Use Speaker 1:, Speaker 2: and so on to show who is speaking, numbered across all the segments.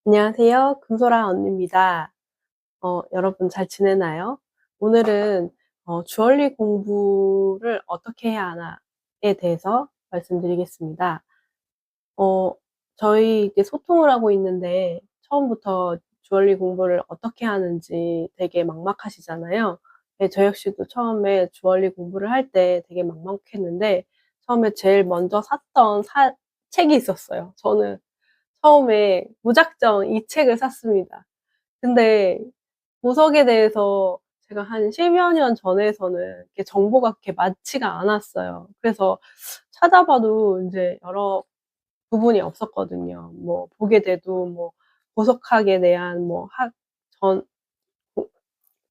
Speaker 1: 안녕하세요. 금소라 언니입니다. 여러분 잘 지내나요? 오늘은 주얼리 공부를 어떻게 해야 하나에 대해서 말씀드리겠습니다. 어 저희 이제 소통을 하고 있는데 처음부터 주얼리 공부를 어떻게 하는지 되게 막막하시잖아요. 네, 저 역시도 처음에 주얼리 공부를 할 때 되게 막막했는데 처음에 제일 먼저 샀던 사 책이 있었어요. 저는 처음에 무작정 이 책을 샀습니다. 근데 보석에 대해서 제가 한 10여 년 전에서는 이렇게 정보가 그렇게 많지가 않았어요. 그래서 찾아봐도 인제 여러 부분이 없었거든요. 뭐 보게 돼도 뭐 보석학에 대한 뭐 학 전 고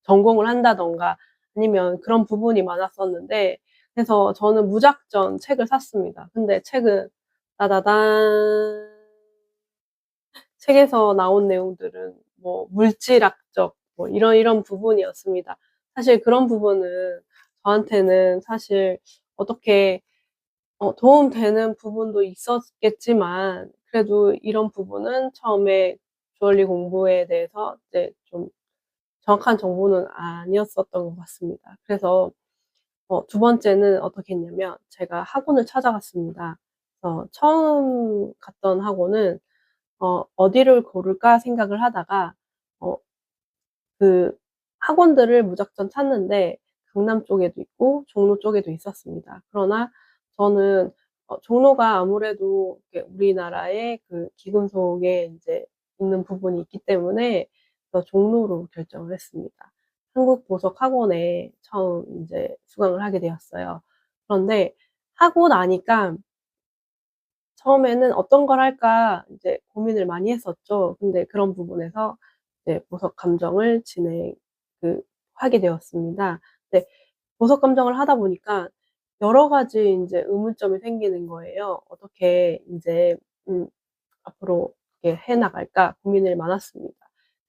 Speaker 1: 전공을 한다든가 아니면 그런 부분이 많았었는데 그래서 저는 무작정 책을 샀습니다. 근데 책은 따다단 책에서 나온 내용들은 뭐 물질학적 뭐 이런 부분이었습니다. 사실 그런 부분은 저한테는 사실 어떻게 도움되는 부분도 있었겠지만 그래도 이런 부분은 처음에 주얼리 공부에 대해서 이제 좀 정확한 정보는 아니었었던 것 같습니다. 그래서 두 번째는 어떻게 했냐면 제가 학원을 찾아갔습니다. 그래서 처음 갔던 학원은 '어디를 고를까?' 생각을 하다가 어 그 학원들을 무작정 찾는데 강남 쪽에도 있고 종로 쪽에도 있었습니다. 그러나 저는 종로가 아무래도 이렇게 우리나라의 그 귀금속에 인제 있는 부분이 있기 때문에 그래서 종로로 결정을 했습니다. 한국보석학원에 처음 인제 수강을 하게 되었어요. 그런데 하고 나니까 처음에는 '어떤 걸 할까?' 인제 고민을 많이 했었죠. 근데 그런 부분에서 이제 보석 감정을 진행 하게 되었습니다. 근데 보석 감정을 하다 보니까 여러 가지 인제 의문점이 생기는 거예요. '어떻게 인제 음 앞으로 이렇게 해 나갈까?' 고민이 많았습니다.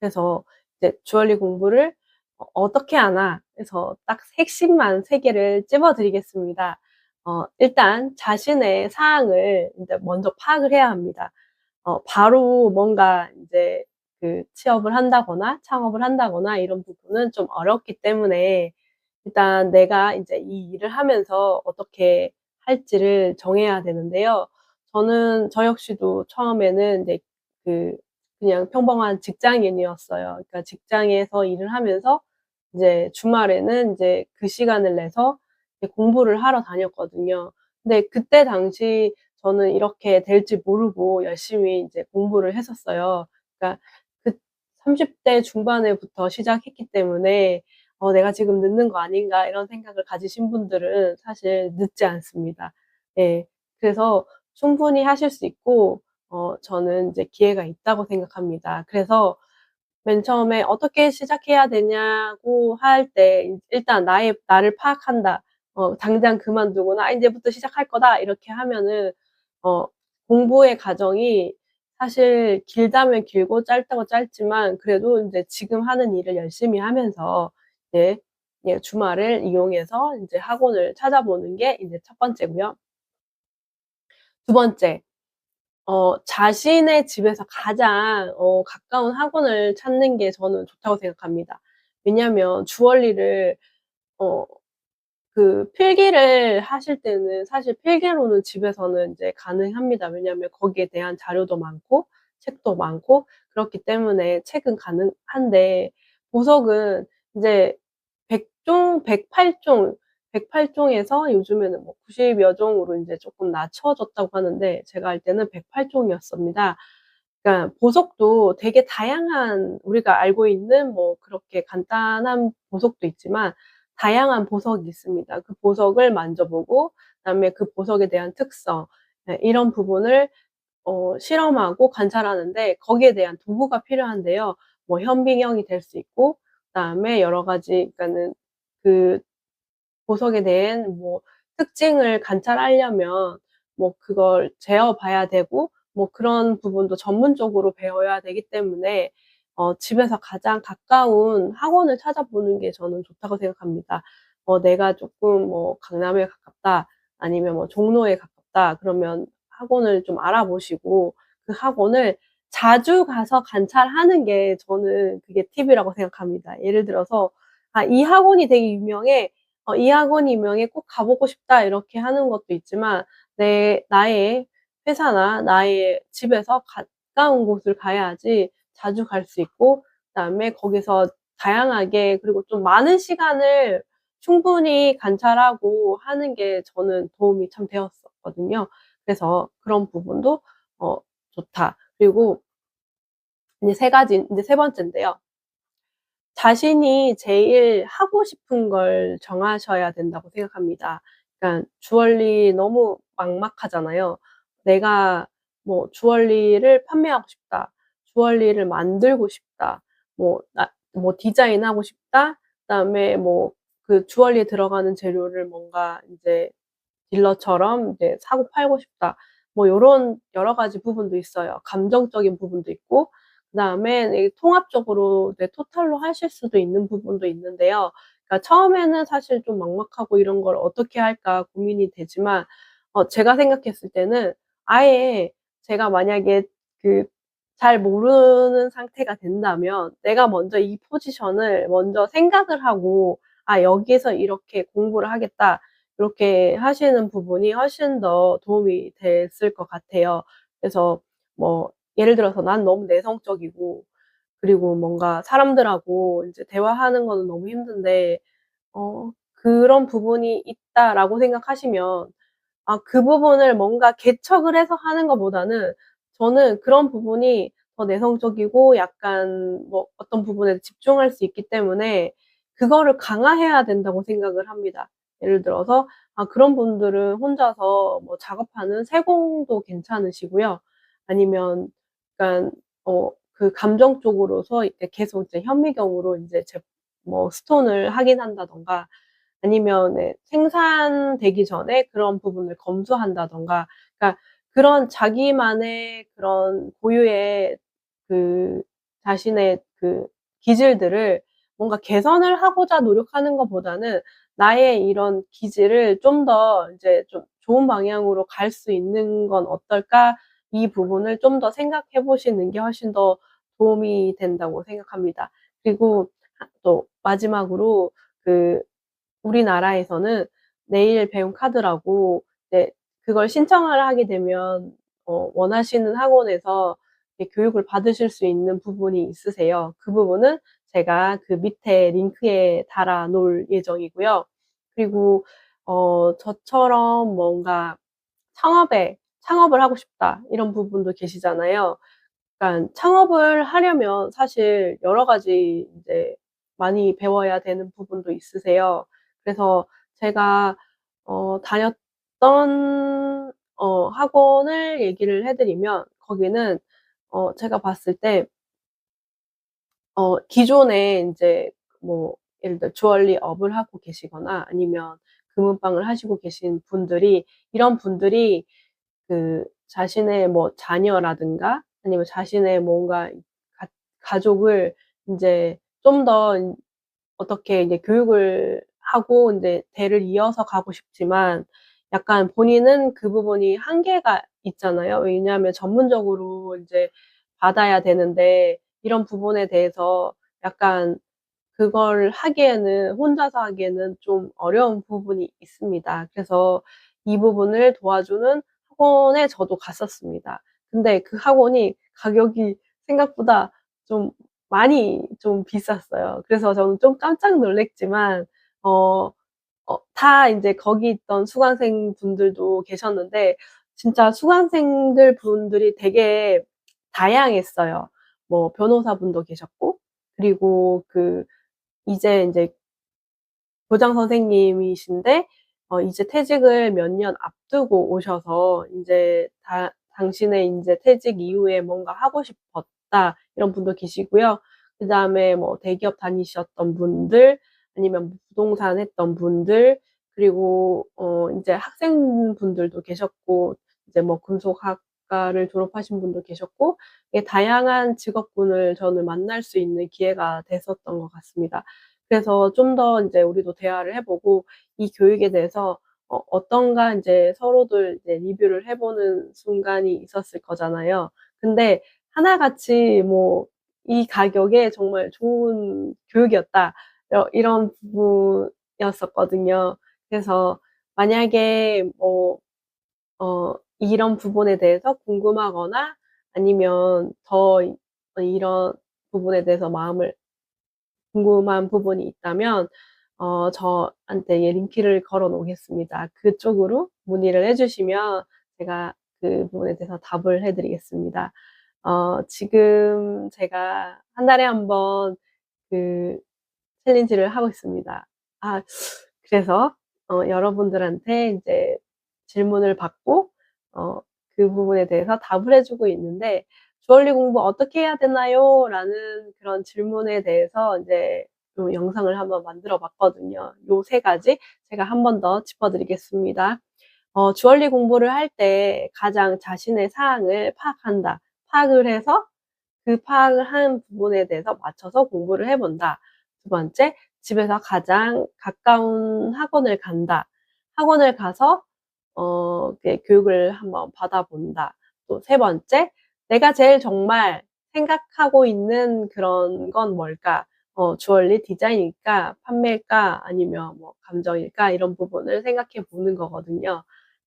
Speaker 1: 그래서 이제 주얼리 공부를 어떻게 하나 해서 딱 핵심만 3 개를 찝어 드리겠습니다. 일단 자신의 사항을 인제 먼저 파악을 해야 합니다. 바로 뭔가 인제 취업을 한다거나 창업을 한다거나 이런 부분은 좀 어렵기 때문에 일단 내가 인제 이 일을 하면서 어떻게 할지를 정해야 되는데요. 저 역시도 처음에는 인제 그 그냥 평범한 직장인이었어요. 그러니까 직장에서 일을 하면서 이제 주말에는 인제 그 시간을 내서 이제 공부를 하러 다녔거든요. 근데 그때 당시 저는 이렇게 될 줄 모르고 열심히 인제 공부를 했었어요. 그러니까 그 30대 중반에부터 시작했기 때문에 '내가 지금 늦는 거 아닌가.' 이런 생각을 가지신 분들은 사실 늦지 않습니다. 예. 그래서 충분히 하실 수 있고 저는 인제 기회가 있다고 생각합니다. 그래서 맨 처음에 "어떻게 시작해야 되냐."고 할 때 일단 나를 파악한다. 당장 그만두거나 '아 인제부터 시작할 거다.' 이렇게 하면은 어 공부의 과정이 사실 길다면 길고 짧다면 짧지만 그래도 인제 지금 하는 일을 열심히 하면서 이제 주말을 이용해서 인제 학원을 찾아보는 게 인제 첫 번째고요. 두 번째 자신의 집에서 가장 가까운 학원을 찾는 게 저는 좋다고 생각합니다. 왜냐하면 주얼리를 어 필기를 하실 때는 사실 필기로는 집에서는 인제 가능합니다. 왜냐하면 거기에 대한 자료도 많고 책도 많고 그렇기 때문에 책은 가능한데 보석은 인제 100 종, 108 종, 108 종에서 요즘에는 뭐 90여 종으로 인제 쪼끔 낮춰졌다고 하는데 제가 할 때는 108 종이었습니다. 그러니까 보석도 되게 다양한 우리가 알고 있는 뭐 그렇게 간단한 보석도 있지만 다양한 보석이 있습니다. 그 보석을 만져보고 그다음에 그 보석에 대한 특성 이런 부분을 실험하고 관찰하는데 거기에 대한 도구가 필요한데요. 뭐 현미경이 될 수 있고 그다음에 여러 가지 그러니까는 그 보석에 대한 뭐 특징을 관찰하려면 뭐 그걸 재어 봐야 되고 뭐 그런 부분도 전문적으로 배워야 되기 때문에 집에서 가장 가까운 학원을 찾아보는 게 저는 좋다고 생각합니다. 내가 쪼끔 뭐 강남에 가깝다 아니면 뭐 종로에 가깝다 그러면 학원을 좀 알아보시고 그 학원을 자주 가서 관찰하는 게 저는 그게 팁이라고 생각합니다. 예를 들어서 '아 이 학원이 되게 유명해. 이 학원이 유명해. 꼭 가 보고 싶다.' 이렇게 하는 것도 있지만 나의 회사나 나의 집에서 가까운 곳을 가야지 자주 갈 수 있고, 그다음에 거기서 다양하게 그리고 좀 많은 시간을 충분히 관찰하고 하는 게 저는 도움이 참 되었었거든요. 그래서 그런 부분도 어 좋다. 그리고 이제 이제 세 번째인데요. 자신이 제일 하고 싶은 걸 정하셔야 된다고 생각합니다. 그러니까 주얼리 너무 막막하잖아요. 내가 뭐 '주얼리를 판매하고 싶다. 주얼리를 만들고 싶다. 뭐 디자인하고 싶다.' 그다음에 뭐 그 주얼리에 들어가는 재료를 뭔가 인제 딜러처럼 이제 사고 팔고 싶다. 뭐 요런 여러 가지 부분도 있어요. 감정적인 부분도 있고, 그다음에 이 통합적으로 토탈로 하실 수도 있는 부분도 있는데요. 그러니까 처음에는 사실 좀 막막하고 '이런 걸 어떻게 할까.' 고민이 되지만 제가 생각했을 때는 아예 제가 만약에 그 잘 모르는 상태가 된다면 내가 먼저 이 포지션을 먼저 생각을 하고 '아 여기에서 이렇게 공부를 하겠다.' 요렇게 하시는 부분이 훨씬 더 도움이 됐을 것 같아요. 그래서 뭐 예를 들어서 난 너무 내성적이고, 그리고 뭔가 사람들하고 인제 대화하는 거는 너무 힘든데 그런 부분이 있다라고 생각하시면 그 부분을 뭔가 개척을 해서 하는 것보다는 저는 그런 부분이 더 내성적이고 약간 뭐 어떤 부분에 집중할 수 있기 때문에 그거를 강화해야 된다고 생각을 합니다. 예를 들어서 그런 분들은 혼자서 뭐 작업하는 세공도 괜찮으시고요. 아니면 약간 그 감정 쪽으로서 이제 계속 이제 현미경으로 인제 뭐 스톤을 확인한다든가, 아니면 생산되기 전에 그런 부분을 검수한다든가, 그러니까 그런 자기만의 그런 고유의 그 자신의 그 기질들을 뭔가 개선을 하고자 노력하는 것보다는 '나의 이런 기질을 좀 더 인제 좀 좋은 방향으로 갈 수 있는 건 어떨까?' 이 부분을 좀 더 생각해 보시는 게 훨씬 더 도움이 된다고 생각합니다. 그리고 또 마지막으로 그 우리나라에서는 네일 배움 카드라고 이제 그걸 신청을 하게 되면 원하시는 학원에서 이렇게 교육을 받으실 수 있는 부분이 있으세요. 그 부분은 제가 그 밑에 링크에 달아 놓을 예정이고요. 그리고 저처럼 뭔가 창업을 하고 싶다 이런 부분도 계시잖아요. 그러니까 창업을 하려면 사실 여러 가지 인제 많이 배워야 되는 부분도 있으세요. 그래서 제가 다녔던 학원을 얘기를 해 드리면, 거기는 제가 봤을 때 기존에 인제 뭐 예를 들어 주얼리 업을 하고 계시거나 아니면 금은방을 하시고 계신 분들이, 이런 분들이 그 자신의 뭐 자녀라든가 아니면 자신의 뭔가 가 가족을 인제 좀 더 어떻게 이제 교육을 하고 인제 대를 이어서 가고 싶지만 약간 본인은 그 부분이 한계가 있잖아요. 왜냐하면 전문적으로 인제 받아야 되는데 이런 부분에 대해서 약간 그걸 하기에는 혼자서 하기에는 좀 어려운 부분이 있습니다. 그래서 이 부분을 도와주는 학원에 저도 갔었습니다. 근데 그 학원이 가격이 생각보다 좀 많이 좀 비쌌어요. 그래서 저는 좀 깜짝 놀랐지만 어 다 인제 거기 있던 수강생분들도 계셨는데 진짜 수강생들 분들이 되게 다양했어요. 뭐 변호사분도 계셨고, 그리고 이제 인제 교장 선생님이신데 이제 퇴직을 몇 년 앞두고 오셔서 인제 당신의 인제 퇴직 이후에 뭔가 하고 싶었다 이런 분도 계시고요. 그다음에 뭐 대기업 다니셨던 분들, 아니면 뭐 부동산 했던 분들, 그리고 인제 학생분들도 계셨고, 이제 뭐 금속학과를 졸업하신 분도 계셨고, 이게 다양한 직업군을 저는 만날 수 있는 기회가 됐었던 것 같습니다. 그래서 좀 더 인제 우리도 대화를 해 보고 이 교육에 대해서 어떤가 인제 서로들 이제 리뷰를 해 보는 순간이 있었을 거잖아요. 근데 하나같이 뭐 '이 가격에 정말 좋은 교육이었다.' 이런 부분이었었거든요. 그래서 만약에 뭐 이런 부분에 대해서 궁금하거나 아니면 더 이런 부분에 대해서 마음을 궁금한 부분이 있다면 저한테 링크를 걸어 놓겠습니다. 그쪽으로 문의를 해 주시면 제가 그 부분에 대해서 답을 해 드리겠습니다. 지금 제가 한 달에 한 번 그 챌린지를 하고 있습니다. 아 그래서 여러분들한테 인제 질문을 받고 어 그 부분에 대해서 답을 해 주고 있는데 "주얼리 공부 어떻게 해야 되나요?" 라는 그런 질문에 대해서 인제 요 영상을 한번 만들어 봤거든요. 요 3 가지 제가 한 번 더 짚어 드리겠습니다. 주얼리 공부를 할 때 가장 자신의 사항을 파악한다. 파악을 해서 그 파악을 한 부분에 대해서 맞춰서 공부를 해 본다. 두 번째, 집에서 가장 가까운 학원을 간다. 학원을 가서 이렇게 교육을 한번 받아본다. 또 세 번째, 내가 제일 정말 생각하고 있는 그런 건 뭘까? 주얼리 디자인일까? 판매일까? 아니면 뭐 감정일까? 이런 부분을 생각해 보는 거거든요.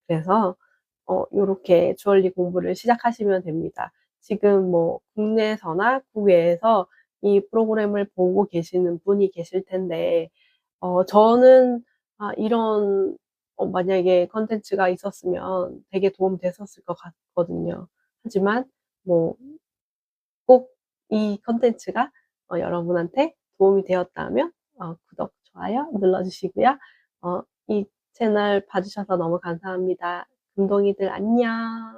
Speaker 1: 그래서 요렇게 주얼리 공부를 시작하시면 됩니다. 지금 뭐 국내에서나 국외에서 이 프로그램을 보고 계시는 분이 계실 텐데 저는 이런 만약에 콘텐츠가 있었으면 되게 도움 됐었을 것 같거든요. 하지만 뭐 꼭 이 콘텐츠가 여러분한테 도움이 되었다면 구독, 좋아요 눌러 주시고요. 이 채널 봐 주셔서 너무 감사합니다. 금동이들 안녕.